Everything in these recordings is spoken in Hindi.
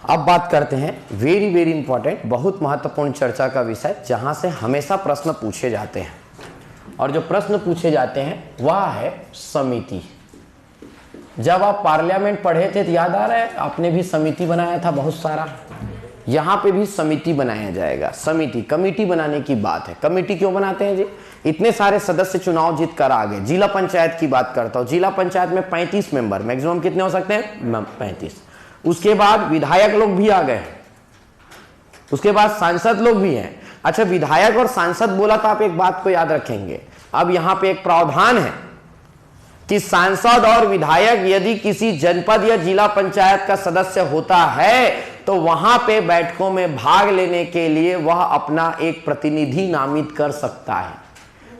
अब बात करते हैं वेरी वेरी इंपॉर्टेंट, बहुत महत्वपूर्ण चर्चा का विषय, जहां से हमेशा प्रश्न पूछे जाते हैं। और जो प्रश्न पूछे जाते हैं वह है समिति। जब आप पार्लियामेंट पढ़े थे तो याद आ रहा है, आपने भी समिति बनाया था बहुत सारा। यहाँ पे भी समिति बनाया जाएगा। समिति, कमेटी बनाने की बात है। कमेटी क्यों बनाते हैं जी? इतने सारे सदस्य चुनाव जीत कर आ गए। जिला पंचायत की बात करता हूँ, जिला पंचायत में 35 मेंबर, मैक्सिमम कितने हो सकते हैं? 35। उसके बाद विधायक लोग भी आ गए, उसके बाद सांसद लोग भी हैं। अच्छा, विधायक और सांसद बोला तो आप एक बात को याद रखेंगे, अब यहां पे एक प्रावधान है कि सांसद और विधायक यदि किसी जनपद या जिला पंचायत का सदस्य होता है तो वहां पे बैठकों में भाग लेने के लिए वह अपना एक प्रतिनिधि नामित कर सकता है।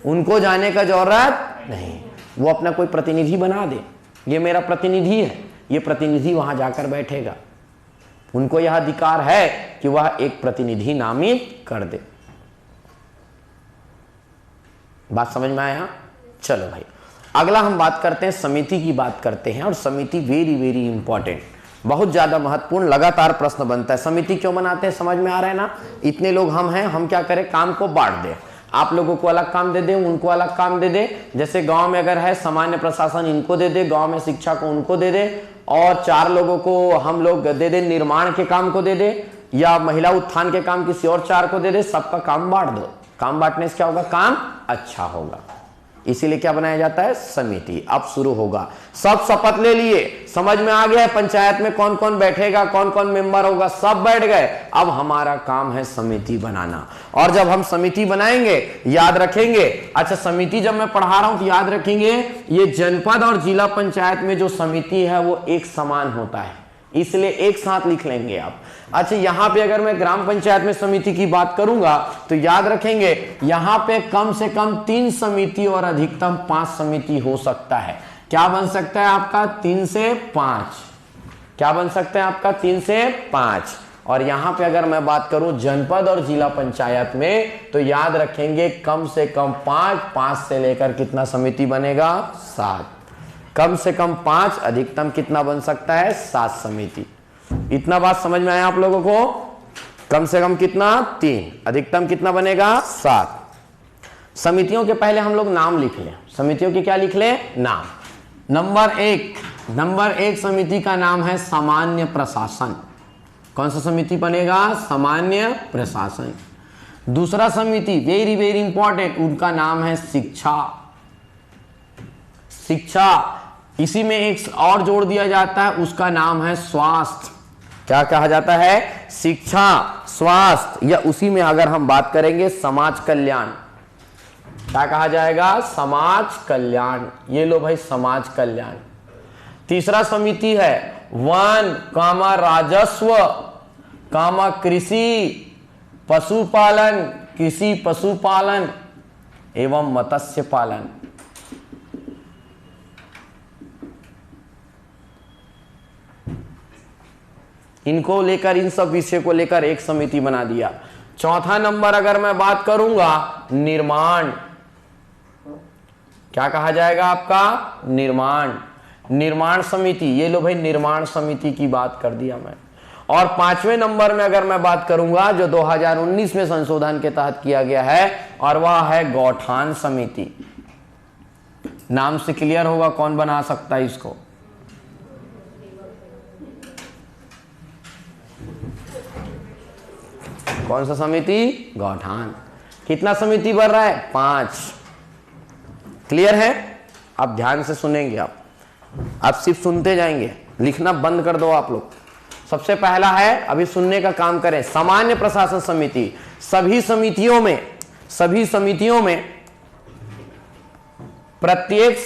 उनको जाने का जरूरत नहीं, वो अपना कोई प्रतिनिधि बना दे, ये मेरा प्रतिनिधि है, ये प्रतिनिधि वहां जाकर बैठेगा। उनको यह अधिकार है कि वह एक प्रतिनिधि नामित कर दे। बात समझ में आया? चलो भाई, अगला हम बात करते हैं, समिति की बात करते हैं। और समिति वेरी वेरी इंपॉर्टेंट, बहुत ज्यादा महत्वपूर्ण, लगातार प्रश्न बनता है। समिति क्यों बनाते हैं? समझ में आ रहा है ना? इतने लोग हम हैं, हम क्या करें, काम को बांट दें। आप लोगों को अलग काम दे दे, उनको अलग काम दे दे। जैसे गांव में अगर है सामान्य प्रशासन, इनको दे दे, गांव में शिक्षा को उनको दे दे, और 4 लोगों को हम लोग दे दे निर्माण के काम को दे दे, या महिला उत्थान के काम किसी और 4 को दे दे। सबका काम बांट दो। काम बांटने से क्या होगा? काम अच्छा होगा। इसीलिए क्या बनाया जाता है? समिति। अब शुरू होगा। सब शपथ ले लिए, समझ में आ गया है पंचायत में कौन कौन बैठेगा, कौन कौन मेंबर होगा, सब बैठ गए। अब हमारा काम है समिति बनाना। और जब हम समिति बनाएंगे, याद रखेंगे, अच्छा समिति जब मैं पढ़ा रहा हूं तो याद रखेंगे, ये जनपद और जिला पंचायत में जो समिति है वो एक समान होता है, इसलिए एक साथ लिख लेंगे आप। अच्छा, यहां पे अगर मैं ग्राम पंचायत में समिति की बात करूंगा तो याद रखेंगे, यहां पे कम से कम 3 समिति और अधिकतम 5 समिति हो सकता है। क्या बन सकता है आपका? 3 से 5। क्या बन सकता है आपका? 3 से 5। और यहां पे अगर मैं बात करूं जनपद और जिला पंचायत में, तो याद रखेंगे कम से कम 5 से लेकर कितना समिति बनेगा? 7। कम से कम 5, अधिकतम कितना बन सकता है? 7 समिति। इतना बात समझ में आया आप लोगों को? कम से कम कितना? 3, अधिकतम कितना बनेगा? 7। समितियों के पहले हम लोग नाम लिख लें। समितियों के क्या लिख लें? नाम। नंबर 1 समिति का नाम है सामान्य प्रशासन। कौन सा समिति बनेगा? सामान्य प्रशासन। दूसरा समिति वेरी वेरी इंपॉर्टेंट, उनका नाम है शिक्षा। इसी में एक और जोड़ दिया जाता है, उसका नाम है स्वास्थ्य। क्या कहा जाता है? शिक्षा, स्वास्थ्य, या उसी में अगर हम बात करेंगे समाज कल्याण, क्या कहा जाएगा? समाज कल्याण। ये लो भाई, समाज कल्याण। तीसरा समिति है वन, राजस्व, कृषि, पशुपालन, कृषि पशुपालन एवं मत्स्य पालन। इनको लेकर, इन सब विषय को लेकर एक समिति बना दिया। चौथा नंबर अगर मैं बात करूंगा, निर्माण। क्या कहा जाएगा आपका? निर्माण समिति। ये लो भाई, निर्माण समिति की बात कर दिया मैं। और 5वें नंबर में अगर मैं बात करूंगा, जो 2019 में संशोधन के तहत किया गया है, और वह है गौठान समिति। नाम से क्लियर होगा कौन बना सकता है इसको? कौन सा समिति? गौठान। कितना समिति बन रहा है? 5। क्लियर है? आप ध्यान से सुनेंगे, आप सिर्फ सुनते जाएंगे, लिखना बंद कर दो आप लोग। सबसे पहला है, अभी सुनने का काम करें, सामान्य प्रशासन समिति। सभी समितियों में प्रत्येक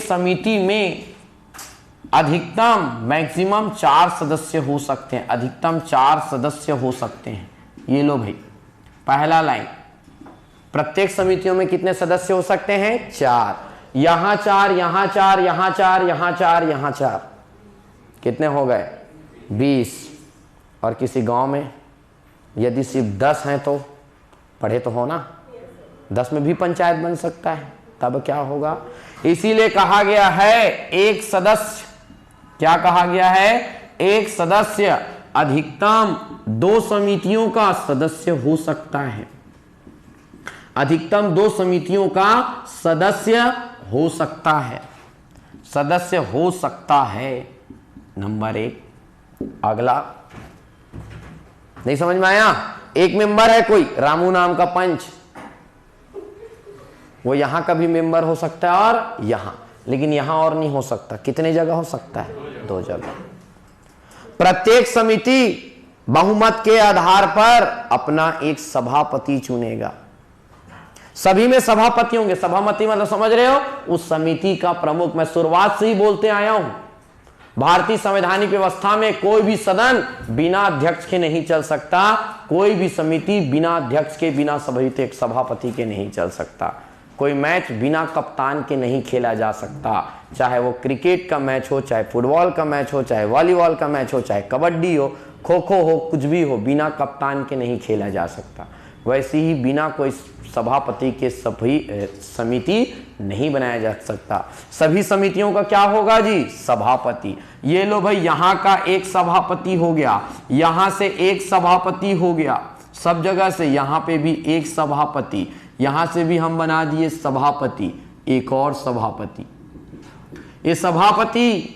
समिति में अधिकतम मैक्सिमम 4 सदस्य हो सकते हैं। अधिकतम 4 सदस्य हो सकते हैं। ये लो भाई, पहला लाइन, प्रत्येक समितियों में कितने सदस्य हो सकते हैं? 4। यहां 4, यहां 4, यहां 4, यहां 4, यहां 4, कितने हो गए? 20। और किसी गांव में यदि सिर्फ 10 हैं तो पढ़े तो हो ना? 10 में भी पंचायत बन सकता है, तब क्या होगा? इसीलिए कहा गया है एक सदस्य, क्या कहा गया है? एक सदस्य अधिकतम 2 समितियों का सदस्य हो सकता है। अधिकतम 2 समितियों का सदस्य हो सकता है, सदस्य हो सकता है, नंबर 1। अगला नहीं समझ में आया? एक मेंबर है कोई रामू नाम का पंच, वो यहां का भी मेंबर हो सकता है और यहां, लेकिन यहां और नहीं हो सकता। कितने जगह हो सकता है? 2 जगह। प्रत्येक समिति बहुमत के आधार पर अपना एक सभापति चुनेगा। सभी में सभापति होंगे। सभापति मतलब समझ रहे हो? उस समिति का प्रमुख। मैं शुरुआत से ही बोलते आया हूं, भारतीय संवैधानिक व्यवस्था में कोई भी सदन बिना अध्यक्ष के नहीं चल सकता, कोई भी समिति बिना अध्यक्ष के, बिना सभापति के नहीं चल सकता। कोई मैच बिना कप्तान के नहीं खेला जा सकता, चाहे वो क्रिकेट का मैच हो, चाहे फुटबॉल का मैच हो, चाहे वॉलीबॉल का मैच हो, चाहे कबड्डी हो, खो खो हो, कुछ भी हो, बिना कप्तान के नहीं खेला जा सकता। वैसे ही बिना कोई सभापति के सभी समिति नहीं बनाया जा सकता। सभी समितियों का क्या होगा जी? सभापति। ये लो भाई, यहाँ का एक सभापति हो गया, यहाँ से एक सभापति हो गया, सब जगह से यहाँ पे भी एक सभापति, यहाँ से भी हम बना दिए सभापति, एक और सभापति। ये सभापति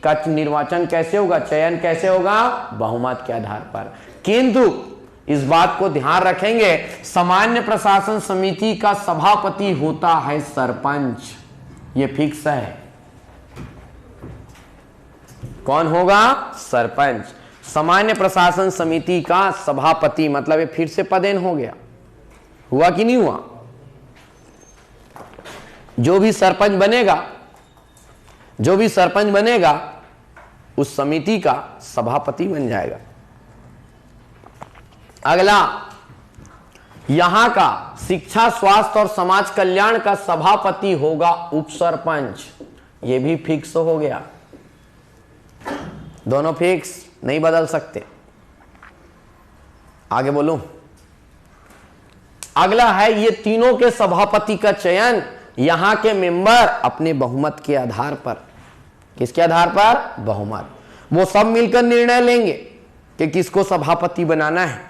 का निर्वाचन कैसे होगा, चयन कैसे होगा? बहुमत के आधार पर। किंतु इस बात को ध्यान रखेंगे, सामान्य प्रशासन समिति का सभापति होता है सरपंच, ये फिक्स है। कौन होगा? सरपंच। सामान्य प्रशासन समिति का सभापति मतलब ये फिर से पदेन हो गया, हुआ कि नहीं हुआ? जो भी सरपंच बनेगा उस समिति का सभापति बन जाएगा। अगला, यहां का शिक्षा, स्वास्थ्य और समाज कल्याण का सभापति होगा उप सरपंच, यह भी फिक्स हो गया। दोनों फिक्स, नहीं बदल सकते। आगे बोलूं? अगला है ये तीनों के सभापति का चयन यहां के मेंबर अपने बहुमत के आधार पर। किसके आधार पर? बहुमत। वो सब मिलकर निर्णय लेंगे कि किसको सभापति बनाना है।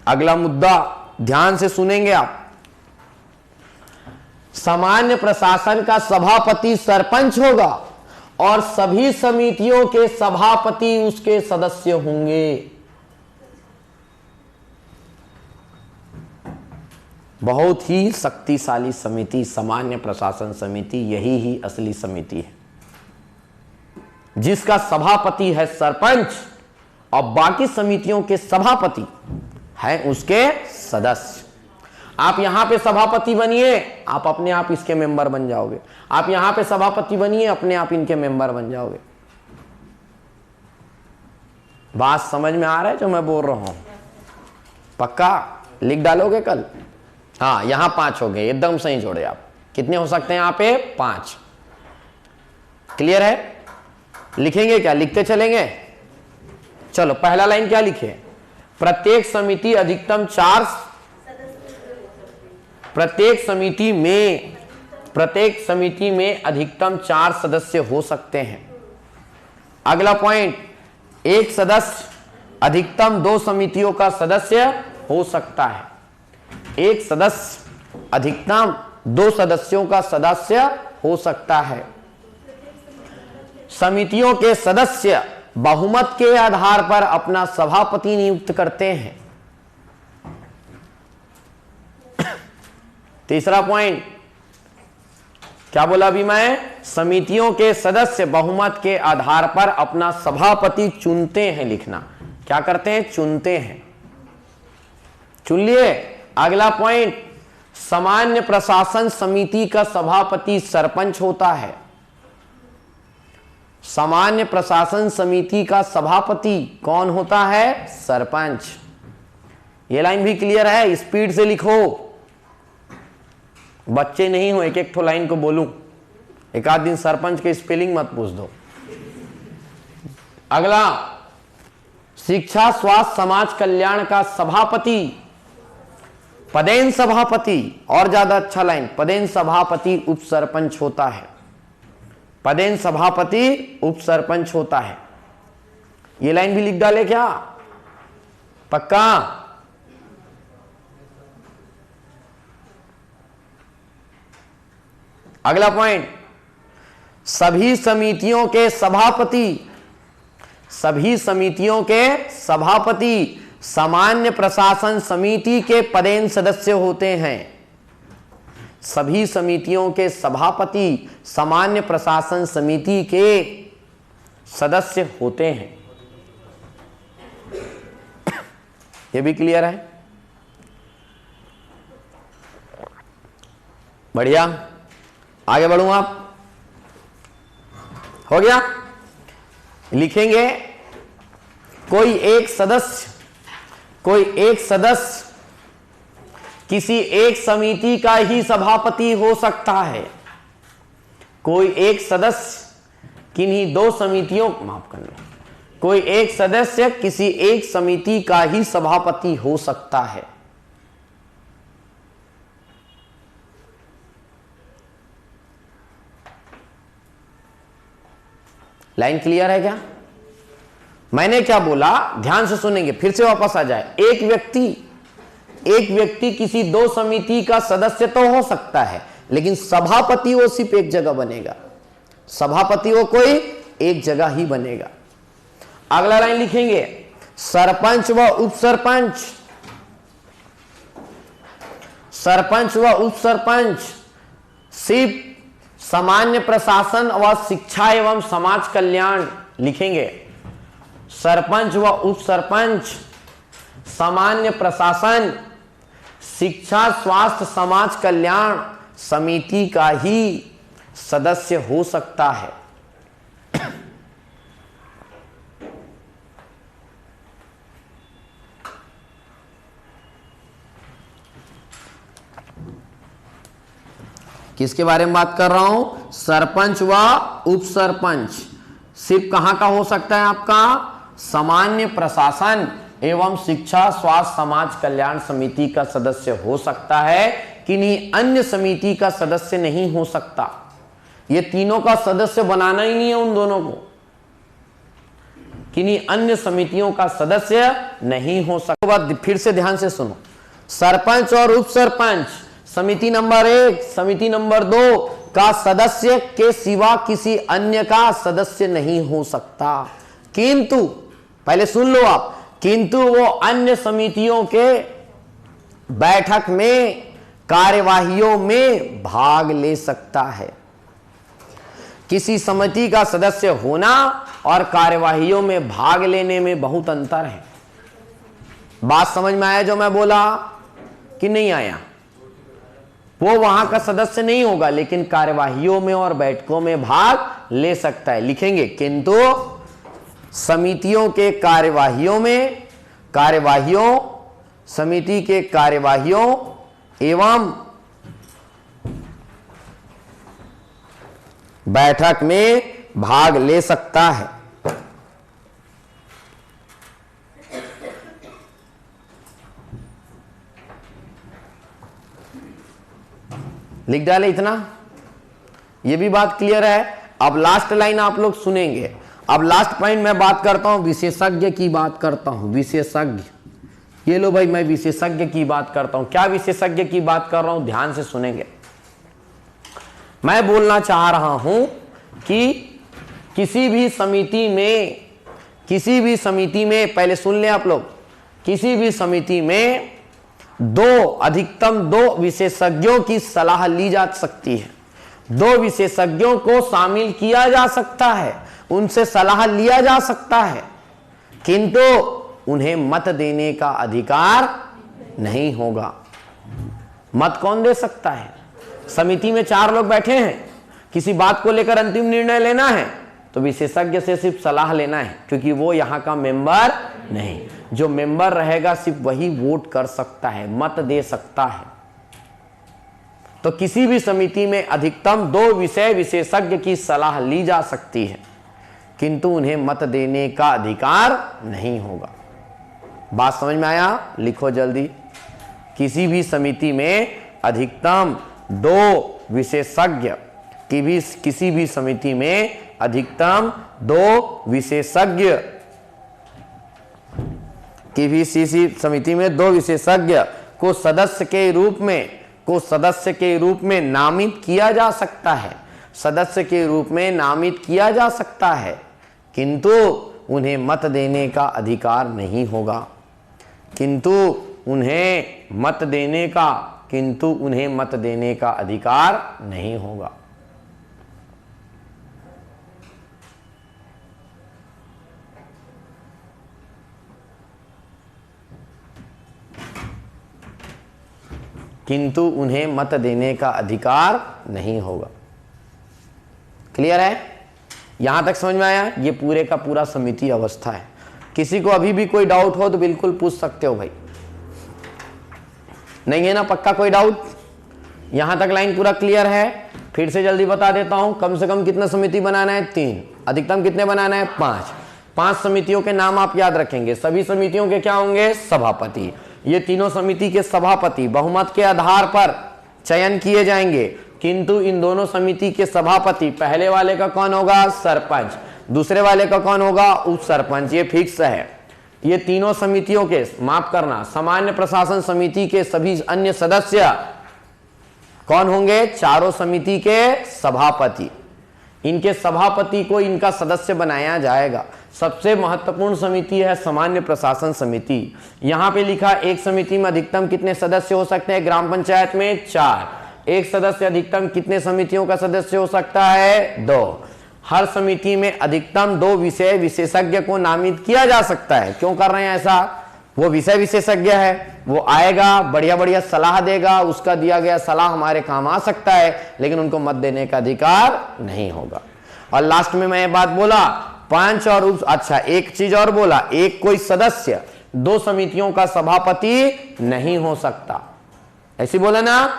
अगला मुद्दा ध्यान से सुनेंगे आप। सामान्य प्रशासन का सभापति सरपंच होगा और सभी समितियों के सभापति उसके सदस्य होंगे। बहुत ही शक्तिशाली समिति सामान्य प्रशासन समिति, यही ही असली समिति है जिसका सभापति है सरपंच और बाकी समितियों के सभापति है उसके सदस्य। आप यहां पे सभापति बनिए, आप अपने आप इसके मेंबर बन जाओगे। आप यहां पे सभापति बनिए, अपने आप इनके मेंबर बन जाओगे। बात समझ में आ रहा है जो मैं बोल रहा हूं? पक्का लिख डालोगे कल? हाँ, यहां 5 हो गए, एकदम सही जोड़े आप। कितने हो सकते हैं यहाँ पे? 5। क्लियर है? लिखेंगे क्या? लिखते चलेंगे। चलो, पहला लाइन क्या लिखे? प्रत्येक समिति अधिकतम 4 प्रत्येक समिति में अधिकतम 4 सदस्य हो सकते हैं। अगला पॉइंट, एक सदस्य अधिकतम 2 समितियों का सदस्य हो सकता है। एक सदस्य अधिकतम 2 सदस्यों का सदस्य हो सकता है। समितियों के सदस्य बहुमत के आधार पर अपना सभापति नियुक्त करते हैं। तीसरा पॉइंट क्या बोला अभी मैं? समितियों के सदस्य बहुमत के आधार पर अपना सभापति चुनते हैं। लिखना, क्या करते हैं? चुनते हैं। चुन लिए। अगला पॉइंट, सामान्य प्रशासन समिति का सभापति सरपंच होता है। सामान्य प्रशासन समिति का सभापति कौन होता है? सरपंच। ये लाइन भी क्लियर है? स्पीड से लिखो, बच्चे नहीं हो, एक एक ठो लाइन को बोलूं। एक आध दिन सरपंच के स्पेलिंग मत पूछ दो। अगला, शिक्षा, स्वास्थ्य, समाज कल्याण का सभापति पदेन सभापति, और ज्यादा अच्छा लाइन, पदेन सभापति उप सरपंच होता है। पदेन सभापति उप सरपंच होता है। ये लाइन भी लिख डाले क्या? पक्का? अगला पॉइंट, सभी समितियों के सभापति, सभी समितियों के सभापति सामान्य प्रशासन समिति के पदेन सदस्य होते हैं। सभी समितियों के सभापति सामान्य प्रशासन समिति के सदस्य होते हैं। यह भी क्लियर है? बढ़िया, आगे बढ़ूं आप? हो गया? लिखेंगे कोई एक सदस्य किसी एक समिति का ही सभापति हो सकता है। कोई एक सदस्य किन्हीं दो समितियों, माफ करना, कोई एक सदस्य किसी एक समिति का ही सभापति हो सकता है। लाइन क्लियर है क्या? मैंने क्या बोला, ध्यान से सुनेंगे, फिर से वापस आ जाए। एक व्यक्ति किसी दो समिति का सदस्य तो हो सकता है, लेकिन सभापति वो सिर्फ एक जगह बनेगा। सभापति वो कोई एक जगह ही बनेगा। अगला लाइन लिखेंगे, सरपंच व उपसरपंच, सरपंच व उपसरपंच सिर्फ सामान्य प्रशासन व शिक्षा एवं समाज कल्याण, लिखेंगे सरपंच व उपसरपंच सामान्य प्रशासन, शिक्षा, स्वास्थ्य, समाज कल्याण समिति का ही सदस्य हो सकता है। किसके बारे में बात कर रहा हूं? सरपंच व उपसरपंच सिर्फ कहां का हो सकता है आपका? सामान्य प्रशासन एवं शिक्षा, स्वास्थ्य, समाज कल्याण समिति का सदस्य हो सकता है, किन्हीं अन्य समिति का सदस्य नहीं हो सकता। ये तीनों का सदस्य बनाना ही नहीं है उन दोनों को, किन्हीं अन्य समितियों का सदस्य नहीं हो सकता। बात फिर से ध्यान से सुनो, सरपंच और उपसरपंच समिति नंबर 1, समिति नंबर 2 का सदस्य के सिवा किसी अन्य का सदस्य नहीं हो सकता। किंतु पहले सुन लो आप, किंतु वो अन्य समितियों के बैठक में, कार्यवाहियों में भाग ले सकता है। किसी समिति का सदस्य होना और कार्यवाहियों में भाग लेने में बहुत अंतर है। बात समझ में आया जो मैं बोला कि नहीं आया? वो वहां का सदस्य नहीं होगा, लेकिन कार्यवाहियों में और बैठकों में भाग ले सकता है। लिखेंगे किंतु समितियों के कार्यवाहियों समिति के कार्यवाहियों एवं बैठक में भाग ले सकता है। लिख डाले इतना? ये भी बात क्लियर है। अब लास्ट लाइन आप लोग सुनेंगे। अब लास्ट पॉइंट मैं बात करता हूं, विशेषज्ञ की बात करता हूं। विशेषज्ञ, ये लो भाई, मैं विशेषज्ञ की बात करता हूं। क्या विशेषज्ञ की बात कर रहा हूं? ध्यान से सुनेंगे। मैं बोलना चाह रहा हूं कि किसी भी समिति में पहले सुन लें आप लोग, किसी भी समिति में अधिकतम दो विशेषज्ञों की सलाह ली जा सकती है। 2 विशेषज्ञों को शामिल किया जा सकता है, उनसे सलाह लिया जा सकता है, किंतु उन्हें मत देने का अधिकार नहीं होगा। मत कौन दे सकता है? समिति में 4 लोग बैठे हैं, किसी बात को लेकर अंतिम निर्णय लेना है तो विशेषज्ञ से सिर्फ सलाह लेना है, क्योंकि वो यहां का मेंबर नहीं। जो मेंबर रहेगा सिर्फ वही वोट कर सकता है, मत दे सकता है। तो किसी भी समिति में अधिकतम 2 विषय विशेषज्ञ की सलाह ली जा सकती है, किंतु उन्हें मत देने का अधिकार नहीं होगा। बात समझ में आया? लिखो जल्दी। किसी भी समिति में अधिकतम 2 विशेषज्ञ किसी भी समिति में अधिकतम 2 विशेषज्ञ किसी समिति में 2 विशेषज्ञ को सदस्य के रूप में नामित किया जा सकता है, सदस्य के रूप में नामित किया जा सकता है, किंतु उन्हें मत देने का अधिकार नहीं होगा, किंतु उन्हें मत देने का अधिकार नहीं होगा। किंतु उन्हें मत देने का अधिकार नहीं होगा। क्लियर है? यहां तक समझ में आया? ये पूरे का पूरा समिति अवस्था है। किसी को अभी भी कोई डाउट हो तो बिल्कुल पूछ सकते हो भाई। नहीं है ना पक्का कोई डाउट? यहां तक लाइन पूरा क्लियर है? फिर से जल्दी बता देता हूं, कम से कम कितना समिति बनाना है? 3। अधिकतम कितने बनाना है? 5। 5 समितियों के नाम आप याद रखेंगे। सभी समितियों के क्या होंगे? सभापति। ये तीनों समिति के सभापति बहुमत के आधार पर चयन किए जाएंगे, किंतु इन दोनों समिति के सभापति, पहले वाले का कौन होगा? सरपंच। दूसरे वाले का कौन होगा? उप सरपंच। ये फिक्स है। ये तीनों समितियों के, माफ करना, सामान्य प्रशासन समिति के सभी अन्य सदस्य कौन होंगे? चारों समिति के सभापति। इनके सभापति को इनका सदस्य बनाया जाएगा। सबसे महत्वपूर्ण समिति है सामान्य प्रशासन समिति। यहां पे लिखा एक समिति में अधिकतम कितने सदस्य हो सकते हैं? ग्राम पंचायत में 4। एक सदस्य अधिकतम कितने समितियों का सदस्य हो सकता है? 2। हर समिति में अधिकतम 2 विषय विशेषज्ञ को नामित किया जा सकता है। क्यों कर रहे हैं ऐसा? वो विषय विशेषज्ञ है, वो आएगा, बढ़िया बढ़िया सलाह देगा, उसका दिया गया सलाह हमारे काम आ सकता है, लेकिन उनको मत देने का अधिकार नहीं होगा। और लास्ट में मैं ये बात बोला, 5 और अच्छा एक चीज और बोला, एक कोई सदस्य 2 समितियों का सभापति नहीं हो सकता। ऐसी बोला ना,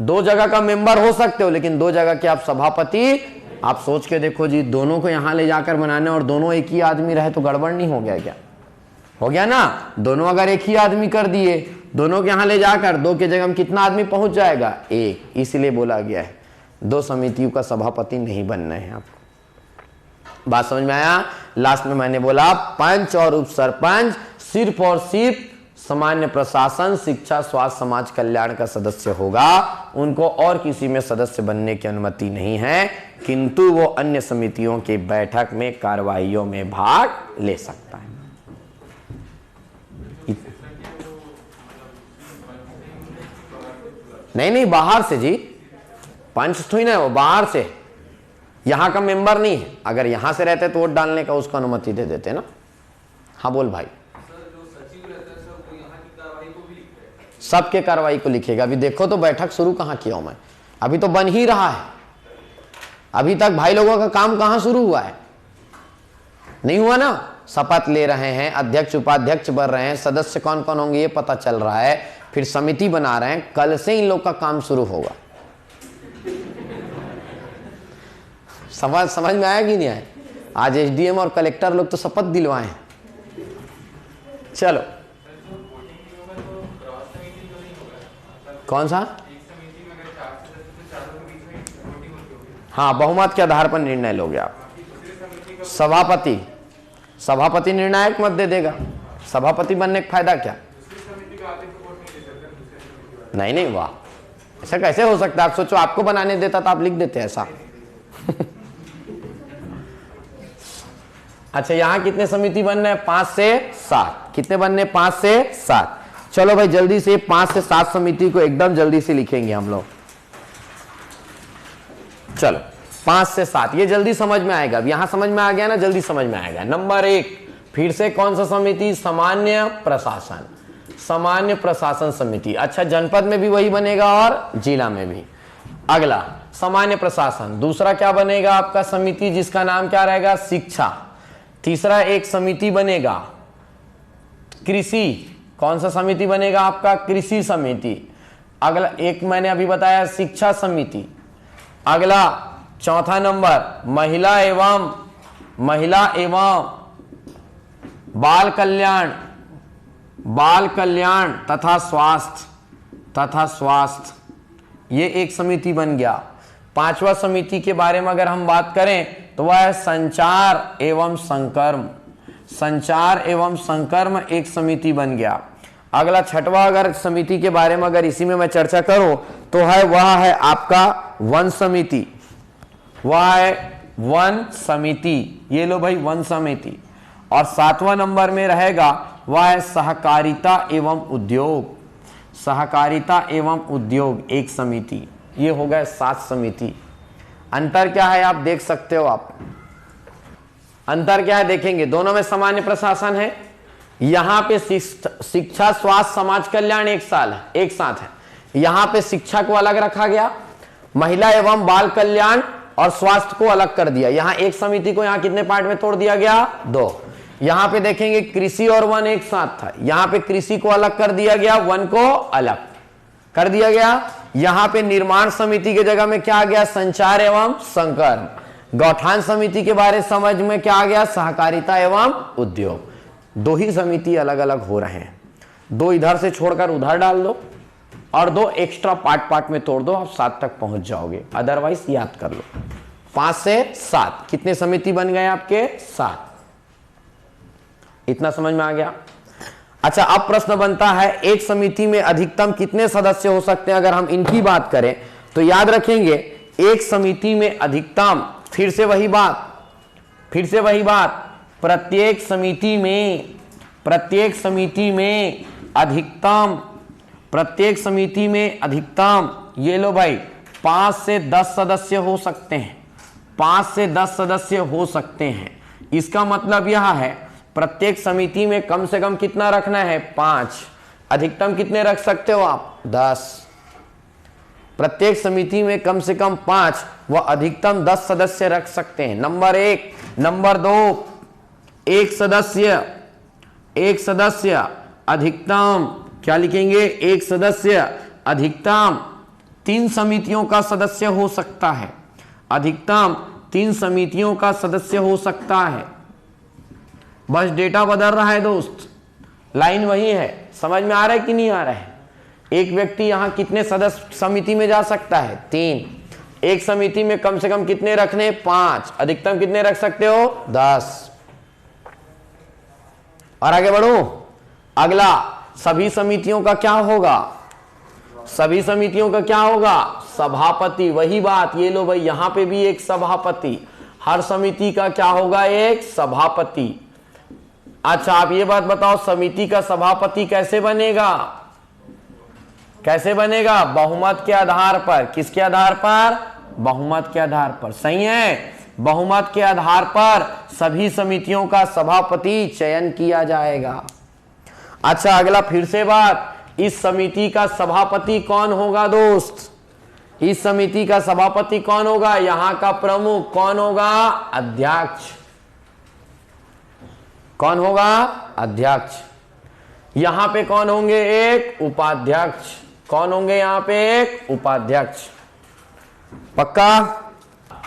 2 जगह का मेंबर हो सकते हो, लेकिन 2 जगह के आप सभापति। आप सोच के देखो जी, दोनों को यहां ले जाकर बनाने और दोनों एक ही आदमी रहे तो गड़बड़ नहीं हो गया क्या? हो गया ना? दोनों अगर एक ही आदमी कर दिए, दोनों के यहां ले जाकर 2 के जगह में कितना आदमी पहुंच जाएगा? 1। इसलिए बोला गया है 2 समितियों का सभापति नहीं बनना है आपको। बात समझ में आया? लास्ट में मैंने बोला पंच और उप सरपंच सिर्फ और सिर्फ सामान्य प्रशासन, शिक्षा, स्वास्थ्य, समाज कल्याण का सदस्य होगा। उनको और किसी में सदस्य बनने की अनुमति नहीं है, किंतु वो अन्य समितियों की बैठक में कार्रवाइयों में भाग ले सकता है। नहीं, बाहर से जी, पंच थोड़ी ना, वो बाहर से, यहां का मेंबर नहीं है। अगर यहां से रहते तो वोट डालने का उसको अनुमति दे देते ना। हाँ बोल भाई। सबके कार्रवाई को लिखेगा। अभी देखो तो बैठक शुरू कहां किया हूं मैं, अभी तो बन ही रहा है। अभी तक भाई लोगों का काम कहां शुरू हुआ है? नहीं हुआ ना। शपथ ले रहे हैं, अध्यक्ष उपाध्यक्ष बन रहे हैं, सदस्य कौन कौन होंगे ये पता चल रहा है, फिर समिति बना रहे हैं। कल से इन लोग का काम शुरू होगा। समझ में आया कि नहीं आया? आज एसडीएम और कलेक्टर लोग तो शपथ दिलवाए। चलो, कौन सा? हाँ, बहुमत के आधार पर निर्णय लोगे आप। सभापति निर्णायक मत दे देगा। सभापति बनने का फायदा क्या? नहीं, वाह, ऐसा कैसे हो सकता है? आप सोचो, आपको बनाने देता तो आप लिख देते ऐसा। अच्छा, यहां कितने समिति बनने हैं? 5 से 7। कितने बनने? 5 से 7। चलो भाई, जल्दी से 5 से 7 समिति को एकदम जल्दी से लिखेंगे हम लोग। चलो, 5 से 7 ये जल्दी समझ में आएगा। अब यहां समझ में आ गया ना, जल्दी समझ में आएगा। नंबर 1, फिर से कौन सा समिति? सामान्य प्रशासन। सामान्य प्रशासन समिति। अच्छा, जनपद में भी वही बनेगा और जिला में भी। अगला सामान्य प्रशासन। दूसरा क्या बनेगा आपका? समिति जिसका नाम क्या रहेगा? शिक्षा। तीसरा एक समिति बनेगा कृषि। कौन सा समिति बनेगा आपका? कृषि समिति। अगला एक मैंने अभी बताया, शिक्षा समिति। अगला चौथा नंबर महिला एवं बाल कल्याण तथा स्वास्थ्य। तथा स्वास्थ्य, ये एक समिति बन गया। पांचवा समिति के बारे में अगर हम बात करें तो वह है संचार एवं संकर्म। संचार एवं संकर्म एक समिति बन गया। अगला छठवा अगर समिति के बारे में अगर इसी में मैं चर्चा करूं तो वह है आपका वन समिति। वह है वन समिति, ये लो भाई वन समिति। और सातवां नंबर में रहेगा वह है सहकारिता एवं उद्योग। सहकारिता एवं उद्योग एक समिति। ये हो गए 7 समिति। अंतर क्या है आप देख सकते हो। आप अंतर क्या है देखेंगे, दोनों में सामान्य प्रशासन है। यहां पे शिक्षा स्वास्थ्य समाज कल्याण एक साथ है। यहां पे शिक्षा को अलग रखा गया, महिला एवं बाल कल्याण और स्वास्थ्य को अलग कर दिया। यहां एक समिति को यहां कितने पार्ट में तोड़ दिया गया, 2। यहां पे देखेंगे कृषि और वन एक साथ था, यहां पे कृषि को अलग कर दिया गया, वन को अलग कर दिया गया। यहां पे निर्माण समिति के जगह में क्या आ गया, संचार एवं संकर्म। गौठान समिति के बारे समझ में क्या आ गया, सहकारिता एवं उद्योग। 2 ही समिति अलग अलग हो रहे हैं। 2 इधर से छोड़कर उधर डाल दो और 2 एक्स्ट्रा पार्ट में तोड़ दो, आप 7 तक पहुंच जाओगे। अदरवाइज याद कर लो 5 से 7 कितने समिति बन गए आपके, 7। इतना समझ में आ गया। अच्छा, अब प्रश्न बनता है एक समिति में अधिकतम कितने सदस्य हो सकते हैं। अगर हम इनकी बात करें तो याद रखेंगे एक समिति में अधिकतम, फिर से वही बात, प्रत्येक समिति में अधिकतम ये लो भाई 5 से 10 सदस्य हो सकते हैं। 5 से 10 सदस्य हो सकते हैं। इसका मतलब यह है प्रत्येक समिति में कम से कम कितना रखना है, 5। अधिकतम कितने रख सकते हो आप, 10। प्रत्येक समिति में कम से कम 5 व अधिकतम 10 सदस्य रख सकते हैं। नंबर 1। नंबर 2, एक सदस्य अधिकतम क्या लिखेंगे, एक सदस्य अधिकतम 3 समितियों का सदस्य हो सकता है। अधिकतम 3 समितियों का सदस्य हो सकता है। बस डेटा बदल रहा है दोस्त, लाइन वही है। समझ में आ रहा है कि नहीं आ रहा है। एक व्यक्ति यहां कितने सदस्य समिति में जा सकता है, 3। एक समिति में कम से कम कितने रखने, 5। अधिकतम कितने रख सकते हो, 10। और आगे बढ़ो। अगला, सभी समितियों का क्या होगा, सभी समितियों का क्या होगा, सभापति। वही बात, ये लो भाई यहां पे भी एक सभापति। हर समिति का क्या होगा, एक सभापति। अच्छा, आप ये बात बताओ समिति का सभापति कैसे बनेगा, बहुमत के आधार पर। किसके आधार पर, बहुमत के आधार पर। सही है, बहुमत के आधार पर सभी समितियों का सभापति चयन किया जाएगा। अच्छा, अगला फिर से बात, इस समिति का सभापति कौन होगा दोस्त, इस समिति का सभापति कौन होगा, यहां का प्रमुख कौन होगा, अध्यक्ष। कौन होगा, अध्यक्ष। यहां पे कौन होंगे, एक उपाध्यक्ष। कौन होंगे यहां पे, एक उपाध्यक्ष। पक्का।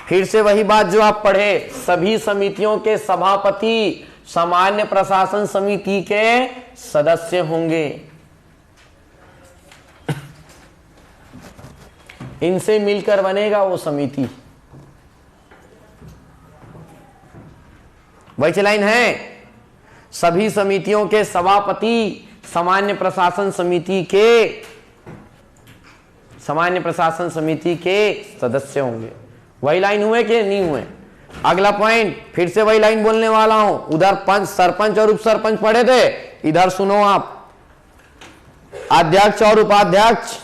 फिर से वही बात जो आप पढ़े, सभी समितियों के सभापति सामान्य प्रशासन समिति के सदस्य होंगे। इनसे मिलकर बनेगा वो समिति। वही लाइन है, सभी समितियों के सभापति सामान्य प्रशासन समिति के सदस्य होंगे। वही लाइन हुए कि नहीं हुए। अगला पॉइंट, फिर से वही लाइन बोलने वाला हूं। उधर सरपंच और उप सरपंच पढ़े थे, इधर सुनो आप, अध्यक्ष और उपाध्यक्ष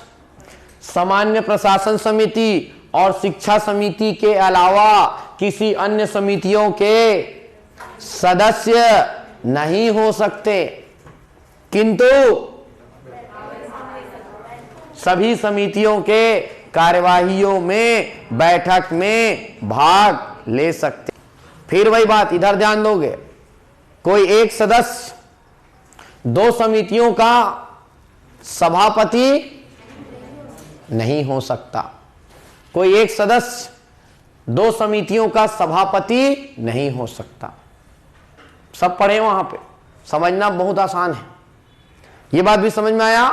सामान्य प्रशासन समिति और शिक्षा समिति के अलावा किसी अन्य समितियों के सदस्य नहीं हो सकते, किंतु सभी समितियों के कार्यवाहियों में, बैठक में भाग ले सकते। फिर वही बात, इधर ध्यान दोगे, कोई एक सदस्य 2 समितियों का सभापति नहीं हो सकता। कोई एक सदस्य 2 समितियों का सभापति नहीं हो सकता। सब पढ़े वहां पे, समझना बहुत आसान है। ये बात भी समझ में आया।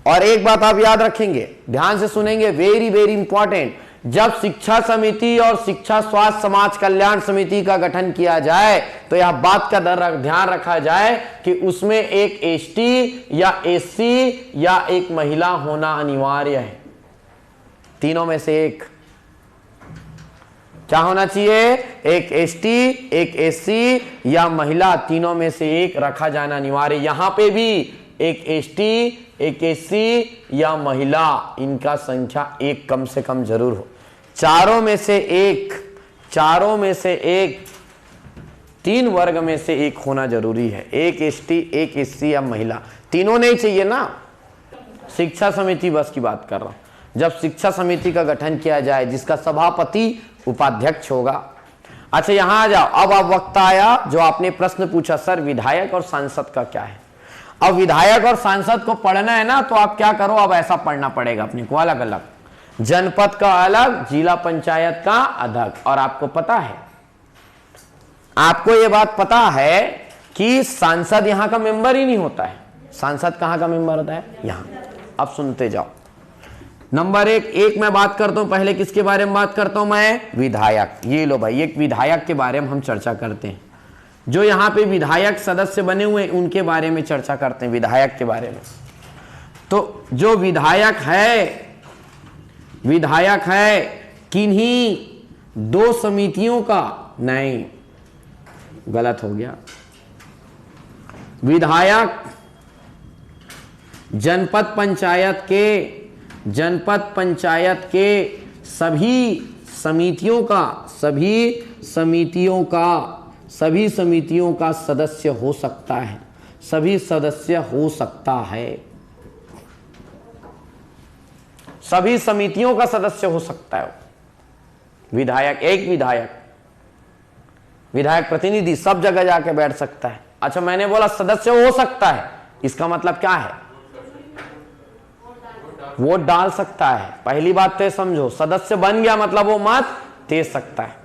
और एक बात आप याद रखेंगे, ध्यान से सुनेंगे, वेरी वेरी इंपॉर्टेंट, जब शिक्षा समिति और शिक्षा स्वास्थ्य समाज कल्याण समिति का गठन किया जाए तो यह बात का ध्यान रखा जाए कि उसमें एक एसटी या एससी या एक महिला होना अनिवार्य है। तीनों में से एक क्या होना चाहिए? एक एसटी, एक एससी या महिला, तीनों में से एक रखा जाना अनिवार्य। यहां पे भी एक एसटी, एक एससी या महिला, इनका संख्या एक कम से कम जरूर हो। चारों में से एक, चारों में से एक, 3 वर्ग में से एक होना जरूरी है। एक एसटी, एक एससी या महिला, तीनों नहीं चाहिए ना। शिक्षा समिति बस की बात कर रहा हूं। जब शिक्षा समिति का गठन किया जाए जिसका सभापति उपाध्यक्ष होगा। अच्छा यहां आ जाओ, अब वक्त आया जो आपने प्रश्न पूछा, सर विधायक और सांसद का क्या है? अब विधायक और सांसद को पढ़ना है ना, तो आप क्या करो, अब ऐसा पढ़ना पड़ेगा अपने को अलग अलग, जनपद का अलग, जिला पंचायत का अलग। और आपको पता है, आपको यह बात पता है कि सांसद यहां का मेंबर ही नहीं होता है। सांसद कहां का मेंबर होता है? यहां। अब सुनते जाओ। नंबर एक मैं बात करता हूं, पहले किसके बारे में बात करता हूं मैं? विधायक। ये लो भाई, एक विधायक के बारे में हम चर्चा करते हैं। जो यहाँ पे विधायक सदस्य बने हुए उनके बारे में चर्चा करते हैं, विधायक के बारे में। तो जो विधायक है किन्हीं 2 समितियों का, नहीं गलत हो गया, विधायक जनपद पंचायत के सभी समितियों का सदस्य हो सकता है। सभी सदस्य हो सकता है, सभी समितियों का सदस्य हो सकता है विधायक। एक विधायक प्रतिनिधि सब जगह जाके बैठ सकता है। अच्छा मैंने बोला सदस्य हो सकता है, इसका मतलब क्या है? वोट डाल सकता है। पहली बात तो समझो, सदस्य बन गया मतलब वो मत दे सकता है।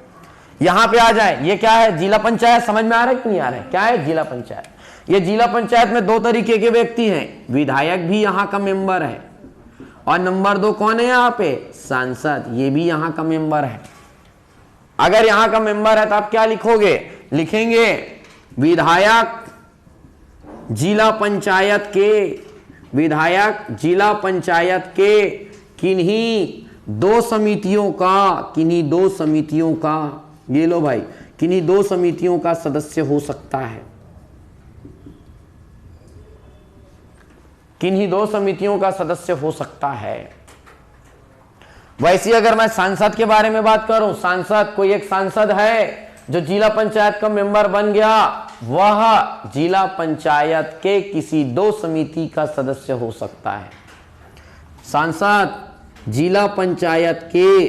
यहां पे आ जाए, ये क्या है? जिला पंचायत। समझ में आ रहा है कि नहीं आ रहा है? क्या है जिला पंचायत? ये जिला पंचायत में 2 तरीके के व्यक्ति हैं, विधायक भी यहां का मेंबर है, और नंबर 2 कौन है यहां पे? सांसद, ये भी यहां का मेंबर है। अगर यहां का मेंबर है तो आप क्या लिखोगे? लिखेंगे विधायक जिला पंचायत के किन्हीं 2 समितियों का, ये लो भाई, किन्हीं 2 समितियों का सदस्य हो सकता है। किन्हीं 2 समितियों का सदस्य हो सकता है। वैसे अगर मैं सांसद के बारे में बात करूं, सांसद, कोई एक सांसद है जो जिला पंचायत का मेंबर बन गया, वह जिला पंचायत के किसी 2 समिति का सदस्य हो सकता है। सांसद जिला पंचायत के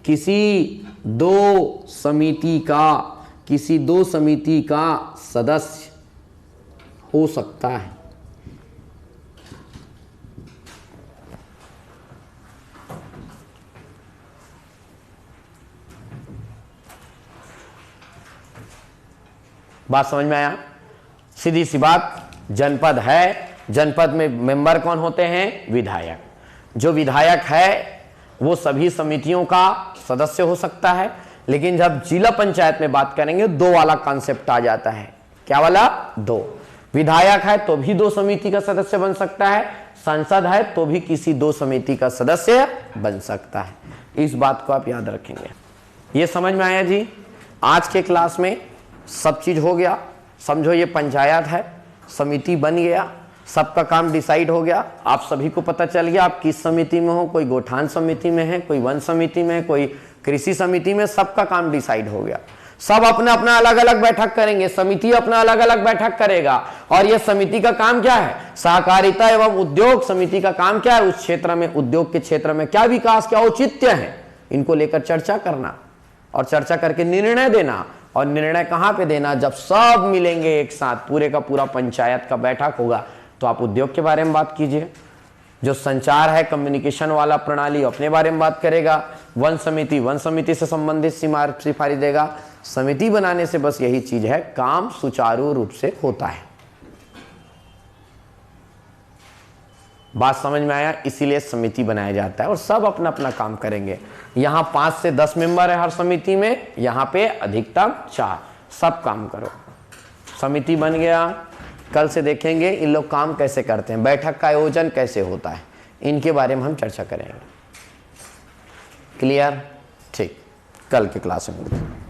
किसी 2 समिति का सदस्य हो सकता है। बात समझ में आया? सीधी सी बात, जनपद है, जनपद में मेंबर कौन होते हैं? विधायक। जो विधायक है वो सभी समितियों का सदस्य हो सकता है। लेकिन जब जिला पंचायत में बात करेंगे 2 वाला कॉन्सेप्ट आ जाता है। क्या वाला? 2। विधायक है तो भी 2 समिति का सदस्य बन सकता है, सांसद है तो भी किसी 2 समिति का सदस्य बन सकता है। इस बात को आप याद रखेंगे। ये समझ में आया जी? आज के क्लास में सब चीज हो गया। समझो ये पंचायत है, समिति बन गया, सबका काम डिसाइड हो गया, आप सभी को पता चल गया आप किस समिति में हो। कोई गोठान समिति में है, कोई वन समिति में, कोई कृषि समिति में, सबका काम डिसाइड हो गया। सब अपना अपना अलग अलग बैठक करेंगे, समिति अपना अलग अलग बैठक करेगा। और यह समिति का काम क्या है? सहकारिता एवं उद्योग समिति का काम क्या है? उस क्षेत्र में, उद्योग के क्षेत्र में क्या विकास, क्या औचित्य है, इनको लेकर चर्चा करना और चर्चा करके निर्णय देना। और निर्णय कहां पे देना? जब सब मिलेंगे एक साथ, पूरे का पूरा पंचायत का बैठक होगा। तो आप उद्योग के बारे में बात कीजिए, जो संचार है, कम्युनिकेशन वाला प्रणाली, अपने बारे में बात करेगा। वन समिति से संबंधित सिफारिश देगा। समिति बनाने से बस यही चीज है, काम सुचारू रूप से होता है। बात समझ में आया? इसीलिए समिति बनाया जाता है और सब अपना अपना काम करेंगे। यहाँ 5 से 10 मेंबर है हर समिति में, यहाँ पे अधिकतम 4, सब काम करो। समिति बन गया। कल से देखेंगे इन लोग काम कैसे करते हैं, बैठक का आयोजन कैसे होता है, इनके बारे में हम चर्चा करेंगे। क्लियर? ठीक, कल के क्लास में मिलते हैं।